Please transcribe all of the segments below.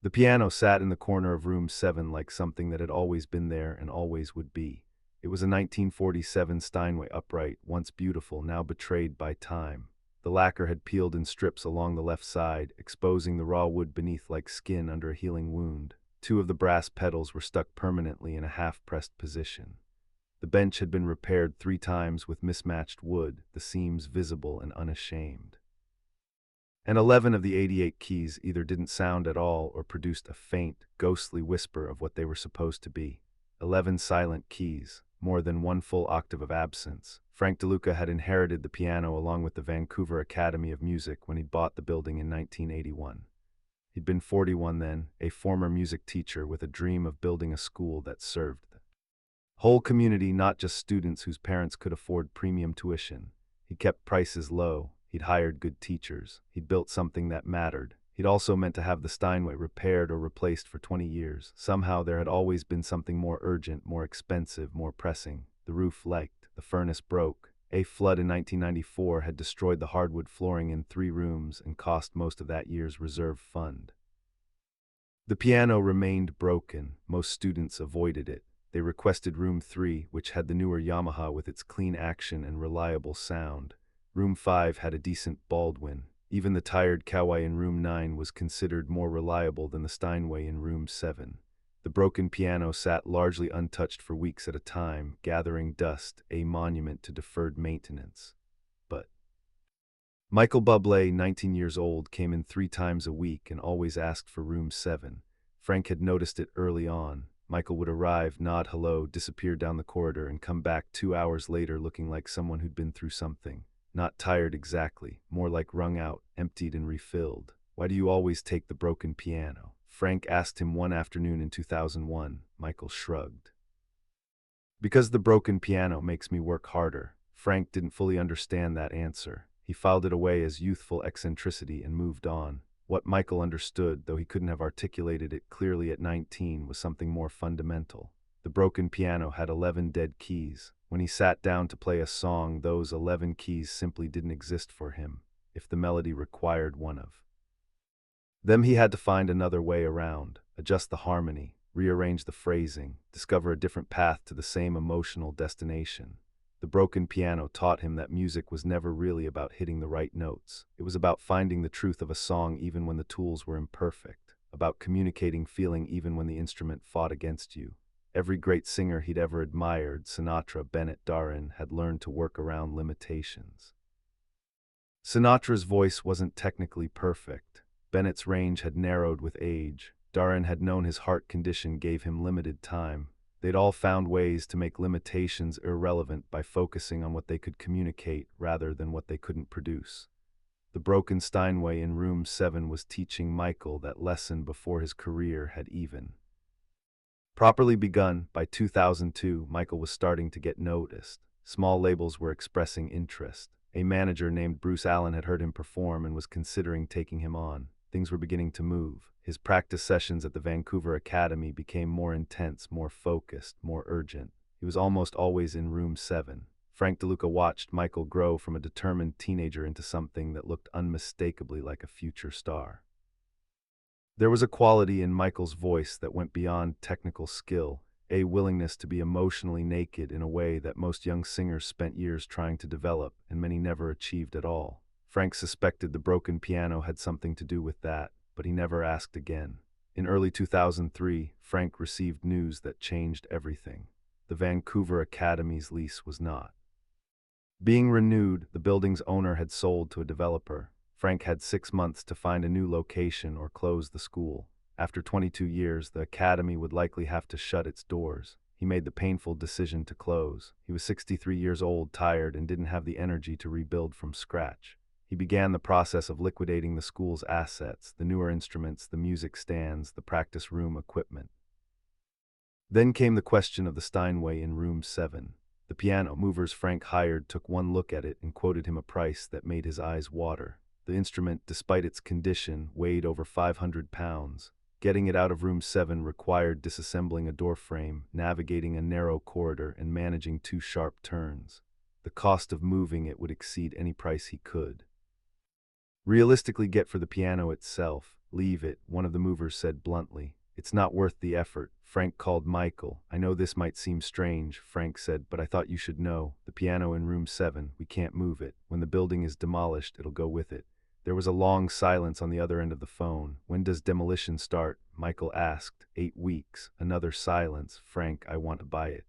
The piano sat in the corner of room 7 like something that had always been there and always would be. It was a 1947 Steinway upright, once beautiful, now betrayed by time. The lacquer had peeled in strips along the left side, exposing the raw wood beneath like skin under a healing wound. Two of the brass pedals were stuck permanently in a half-pressed position. The bench had been repaired 3 times with mismatched wood, the seams visible and unashamed. And 11 of the 88 keys either didn't sound at all or produced a faint, ghostly whisper of what they were supposed to be. 11 silent keys, more than 1 full octave of absence. Frank Deluca had inherited the piano along with the Vancouver Academy of Music when he'd bought the building in 1981. He'd been 41 then, a former music teacher with a dream of building a school that served the whole community, not just students whose parents could afford premium tuition. He kept prices low. He'd hired good teachers. He'd built something that mattered. He'd also meant to have the Steinway repaired or replaced for 20 years. Somehow there had always been something more urgent, more expensive, more pressing. The roof leaked. The furnace broke. A flood in 1994 had destroyed the hardwood flooring in 3 rooms and cost most of that year's reserve fund. The piano remained broken. Most students avoided it. They requested room 3, which had the newer Yamaha with its clean action and reliable sound. Room 5 had a decent Baldwin. Even the tired Kawai in room 9 was considered more reliable than the Steinway in room 7. The broken piano sat largely untouched for weeks at a time, gathering dust, a monument to deferred maintenance. But Michael Bublé, 19 years old, came in 3 times a week and always asked for room 7. Frank had noticed it early on. Michael would arrive, nod hello, disappear down the corridor, and come back 2 hours later looking like someone who'd been through something. Not tired exactly, more like wrung out, emptied and refilled. "Why do you always take the broken piano?" Frank asked him one afternoon in 2001. Michael shrugged. "Because the broken piano makes me work harder." Frank didn't fully understand that answer. He filed it away as youthful eccentricity and moved on. What Michael understood, though he couldn't have articulated it clearly at 19, was something more fundamental. The broken piano had 11 dead keys. When he sat down to play a song, those 11 keys simply didn't exist for him. If the melody required one of them, he had to find another way around, adjust the harmony, rearrange the phrasing, discover a different path to the same emotional destination. The broken piano taught him that music was never really about hitting the right notes. It was about finding the truth of a song even when the tools were imperfect, about communicating feeling even when the instrument fought against you. Every great singer he'd ever admired, Sinatra, Bennett, Darin, had learned to work around limitations. Sinatra's voice wasn't technically perfect. Bennett's range had narrowed with age. Darin had known his heart condition gave him limited time. They'd all found ways to make limitations irrelevant by focusing on what they could communicate rather than what they couldn't produce. The broken Steinway in room 7 was teaching Michael that lesson before his career had even properly begun. By 2002, Michael was starting to get noticed. Small labels were expressing interest. A manager named Bruce Allen had heard him perform and was considering taking him on. Things were beginning to move. His practice sessions at the Vancouver Academy became more intense, more focused, more urgent. He was almost always in room 7. Frank Deluca watched Michael grow from a determined teenager into something that looked unmistakably like a future star. There was a quality in Michael's voice that went beyond technical skill, a willingness to be emotionally naked in a way that most young singers spent years trying to develop, and many never achieved at all. Frank suspected the broken piano had something to do with that, but he never asked again. In early 2003, Frank received news that changed everything. The Vancouver Academy's lease was not being renewed. The building's owner had sold to a developer. Frank had 6 months to find a new location or close the school. After 22 years, the academy would likely have to shut its doors. He made the painful decision to close. He was 63 years old, tired, and didn't have the energy to rebuild from scratch. He began the process of liquidating the school's assets, the newer instruments, the music stands, the practice room equipment. Then came the question of the Steinway in room 7. The piano movers Frank hired took one look at it and quoted him a price that made his eyes water. The instrument, despite its condition, weighed over 500 pounds. Getting it out of room 7 required disassembling a door frame, navigating a narrow corridor, and managing 2 sharp turns. The cost of moving it would exceed any price he could realistically get for the piano itself. Leave it, one of the movers said bluntly. It's not worth the effort. Frank called Michael. I know this might seem strange, Frank said, but I thought you should know. The piano in room 7, we can't move it. When the building is demolished, it'll go with it. There was a long silence on the other end of the phone. When does demolition start? Michael asked. 8 weeks. Another silence. Frank, I want to buy it.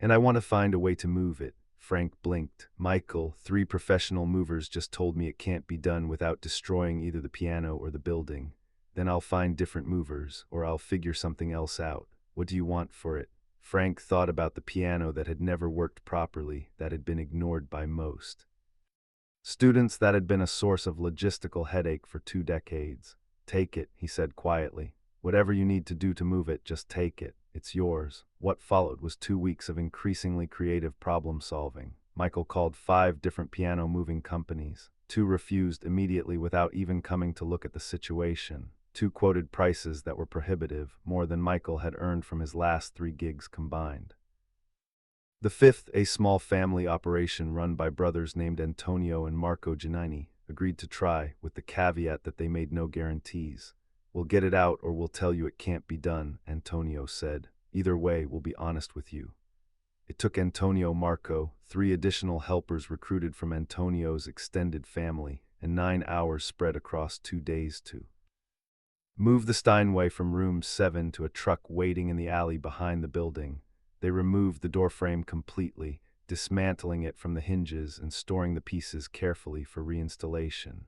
And I want to find a way to move it. Frank blinked. Michael, 3 professional movers just told me it can't be done without destroying either the piano or the building. Then I'll find different movers, or I'll figure something else out. What do you want for it? Frank thought about the piano that had never worked properly, that had been ignored by most students, that had been a source of logistical headache for 2 decades. Take it, he said quietly. Whatever you need to do to move it, just take it. It's yours. What followed was 2 weeks of increasingly creative problem solving. Michael called 5 different piano moving companies. 2 refused immediately without even coming to look at the situation. 2 quoted prices that were prohibitive, more than Michael had earned from his last 3 gigs combined. The 5th, a small family operation run by brothers named Antonio and Marco Giannini, agreed to try, with the caveat that they made no guarantees. We'll get it out or we'll tell you it can't be done, Antonio said. Either way, we'll be honest with you. It took Antonio Marco, 3 additional helpers recruited from Antonio's extended family, and 9 hours spread across 2 days to move the Steinway from room 7 to a truck waiting in the alley behind the building. They removed the doorframe completely, dismantling it from the hinges and storing the pieces carefully for reinstallation.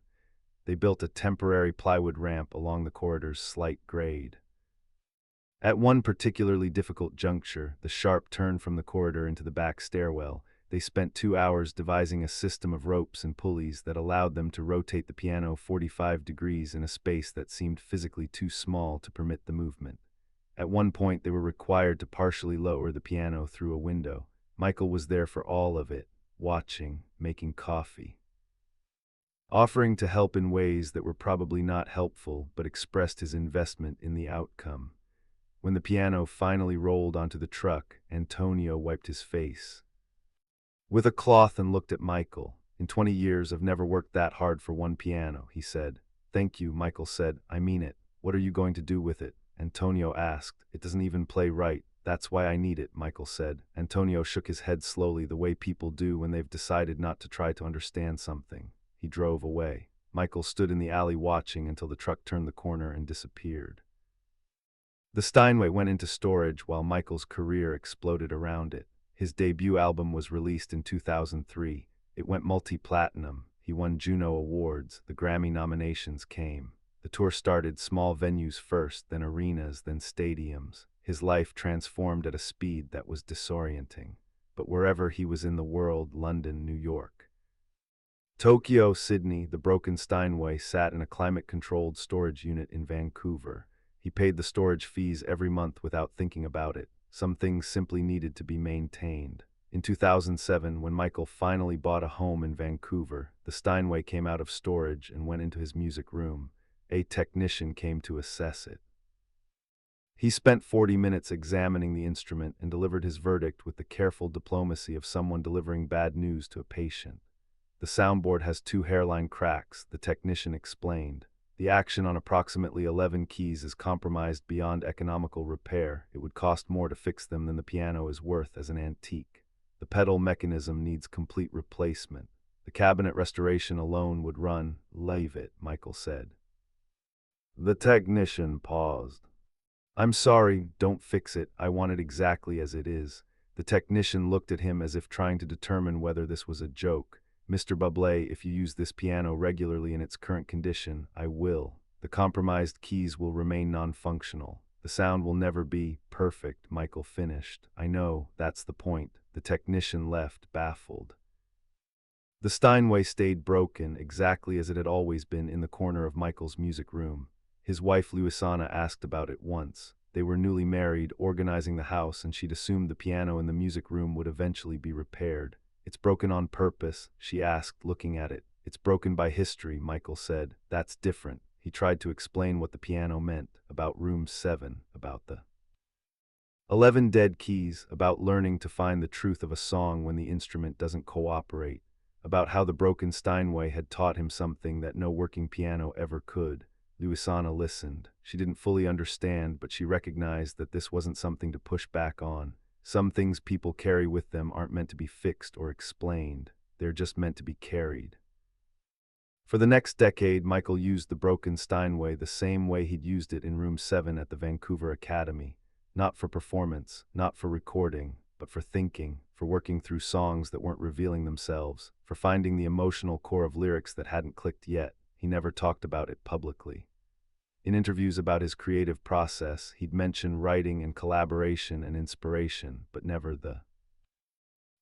They built a temporary plywood ramp along the corridor's slight grade. At one particularly difficult juncture, the sharp turn from the corridor into the back stairwell, they spent 2 hours devising a system of ropes and pulleys that allowed them to rotate the piano 45 degrees in a space that seemed physically too small to permit the movement. At one point, they were required to partially lower the piano through a window. Michael was there for all of it, watching, making coffee, offering to help in ways that were probably not helpful, but expressed his investment in the outcome. When the piano finally rolled onto the truck, Antonio wiped his face with a cloth and looked at Michael. In 20 years, I've never worked that hard for one piano, he said. Thank you, Michael said. I mean it. What are you going to do with it? Antonio asked. It doesn't even play right. That's why I need it, Michael said. Antonio shook his head slowly, the way people do when they've decided not to try to understand something. He drove away. Michael stood in the alley watching until the truck turned the corner and disappeared. The Steinway went into storage while Michael's career exploded around it. His debut album was released in 2003. It went multi-platinum. He won Juno Awards. The Grammy nominations came. The tour started small venues first, then arenas, then stadiums. His life transformed at a speed that was disorienting. But wherever he was in the world, London, New York, Tokyo, Sydney, the broken Steinway sat in a climate-controlled storage unit in Vancouver. He paid the storage fees every month without thinking about it. Some things simply needed to be maintained. In 2007, when Michael finally bought a home in Vancouver, the Steinway came out of storage and went into his music room. A technician came to assess it. He spent 40 minutes examining the instrument and delivered his verdict with the careful diplomacy of someone delivering bad news to a patient. The soundboard has 2 hairline cracks, the technician explained. The action on approximately 11 keys is compromised beyond economical repair. It would cost more to fix them than the piano is worth as an antique. The pedal mechanism needs complete replacement. The cabinet restoration alone would run. Leave it, Michael said. The technician paused. I'm sorry, don't fix it. I want it exactly as it is. The technician looked at him as if trying to determine whether this was a joke. Mr. Bublé, if you use this piano regularly in its current condition, I will. The compromised keys will remain non-functional. The sound will never be perfect, Michael finished. I know, that's the point. The technician left, baffled. The Steinway stayed broken, exactly as it had always been, in the corner of Michael's music room. His wife Luisana asked about it once. They were newly married, organizing the house, and she'd assumed the piano in the music room would eventually be repaired. It's broken on purpose, she asked, looking at it. It's broken by history, Michael said. That's different. He tried to explain what the piano meant, about room 7, about the 11 dead keys, about learning to find the truth of a song when the instrument doesn't cooperate, about how the broken Steinway had taught him something that no working piano ever could. Luisana listened. She didn't fully understand, but she recognized that this wasn't something to push back on. Some things people carry with them aren't meant to be fixed or explained. They're just meant to be carried. For the next decade, Michael used the broken Steinway the same way he'd used it in Room 7 at the Vancouver Academy. Not for performance, not for recording, but for thinking, for working through songs that weren't revealing themselves, for finding the emotional core of lyrics that hadn't clicked yet. He never talked about it publicly. In interviews about his creative process, he'd mention writing and collaboration and inspiration, but never the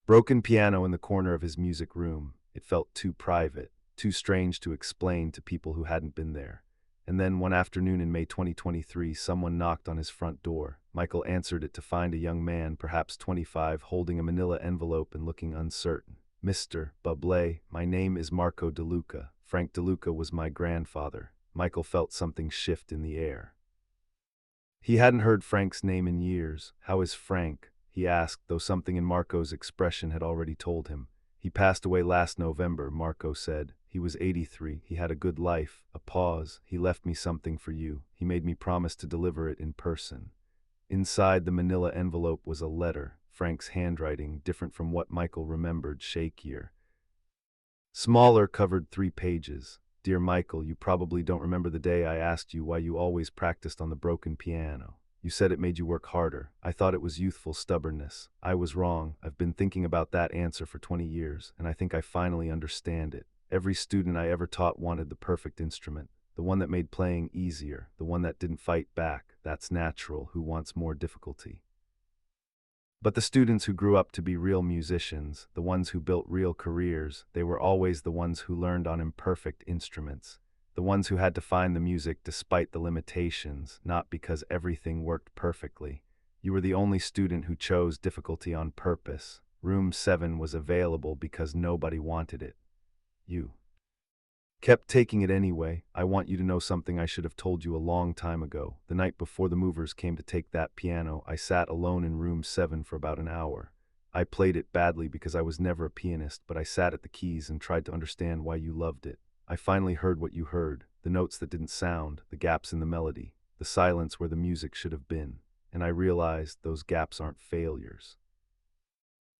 broken piano in the corner of his music room. It felt too private, too strange to explain to people who hadn't been there. And then one afternoon in May 2023, someone knocked on his front door. Michael answered it to find a young man, perhaps 25, holding a manila envelope and looking uncertain. "Mr. Bublé, my name is Marco Deluca. Frank Deluca was my grandfather." Michael felt something shift in the air. He hadn't heard Frank's name in years. "How is Frank?" he asked, though something in Marco's expression had already told him. "He passed away last November," Marco said. "He was 83. He had a good life." A pause. "He left me something for you. He made me promise to deliver it in person." Inside the manila envelope was a letter, Frank's handwriting, different from what Michael remembered, shakier. Smaller, covered 3 pages. "Dear Michael, you probably don't remember the day I asked you why you always practiced on the broken piano. You said it made you work harder. I thought it was youthful stubbornness. I was wrong. I've been thinking about that answer for 20 years, and I think I finally understand it. Every student I ever taught wanted the perfect instrument, the one that made playing easier, the one that didn't fight back. That's natural. Who wants more difficulty? But the students who grew up to be real musicians, the ones who built real careers, they were always the ones who learned on imperfect instruments, the ones who had to find the music despite the limitations, not because everything worked perfectly. You were the only student who chose difficulty on purpose. Room 7 was available because nobody wanted it. You kept taking it anyway. I want you to know something I should have told you a long time ago. The night before the movers came to take that piano, I sat alone in room 7 for about an hour. I played it badly because I was never a pianist, but I sat at the keys and tried to understand why you loved it. I finally heard what you heard, the notes that didn't sound, the gaps in the melody, the silence where the music should have been. And I realized those gaps aren't failures.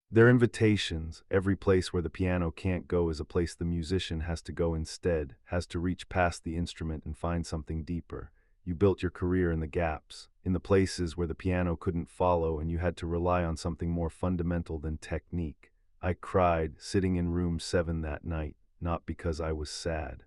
They're invitations. Every place where the piano can't go is a place the musician has to go instead, has to reach past the instrument and find something deeper. You built your career in the gaps, in the places where the piano couldn't follow and you had to rely on something more fundamental than technique. I cried, sitting in room 7 that night, not because I was sad.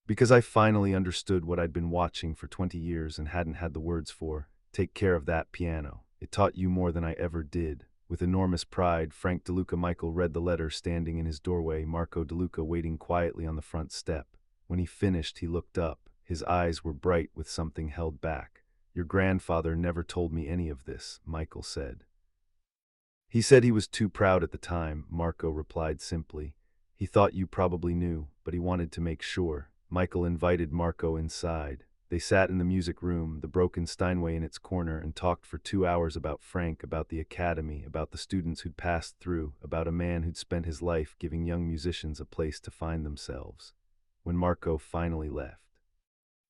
Because I finally understood what I'd been watching for 20 years and hadn't had the words for. Take care of that piano. It taught you more than I ever did. With enormous pride, Frank Deluca. Michael read the letter standing in his doorway, Marco Deluca waiting quietly on the front step. When he finished, he looked up. His eyes were bright with something held back. "Your grandfather never told me any of this," Michael said. "He said he was too proud at the time," Marco replied simply. "He thought you probably knew, but he wanted to make sure." Michael invited Marco inside. They sat in the music room, the broken Steinway in its corner, and talked for 2 hours about Frank, about the academy, about the students who'd passed through, about a man who'd spent his life giving young musicians a place to find themselves. When Marco finally left,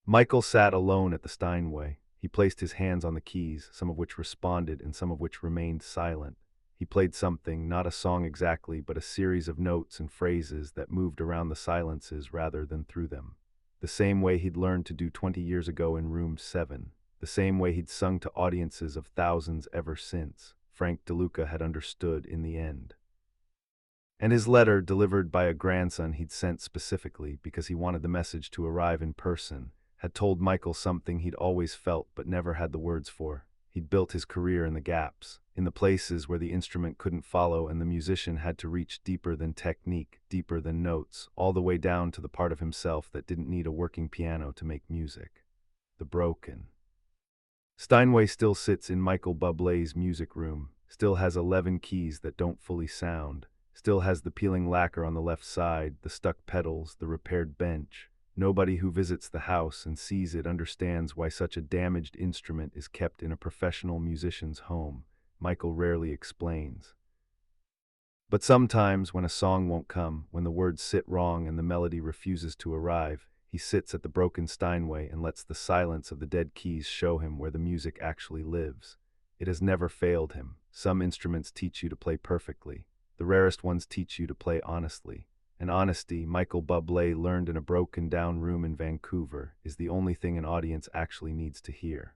Michael sat alone at the Steinway. He placed his hands on the keys, some of which responded and some of which remained silent. He played something, not a song exactly, but a series of notes and phrases that moved around the silences rather than through them. The same way he'd learned to do 20 years ago in room 7. The same way he'd sung to audiences of thousands ever since. Frank Deluca had understood in the end. And his letter, delivered by a grandson he'd sent specifically because he wanted the message to arrive in person, had told Michael something he'd always felt but never had the words for. He'd built his career in the gaps, in the places where the instrument couldn't follow and the musician had to reach deeper than technique, deeper than notes, all the way down to the part of himself that didn't need a working piano to make music. The broken Steinway still sits in Michael Bublé's music room, still has 11 keys that don't fully sound, still has the peeling lacquer on the left side, the stuck pedals, the repaired bench. Nobody who visits the house and sees it understands why such a damaged instrument is kept in a professional musician's home. Michael rarely explains. But sometimes, when a song won't come, when the words sit wrong and the melody refuses to arrive, He sits at the broken Steinway and lets the silence of the dead keys show him where the music actually lives. It has never failed him. Some instruments teach you to play perfectly. The rarest ones teach you to play honestly. And honesty, Michael Bublé learned in a broken-down room in Vancouver, is the only thing an audience actually needs to hear.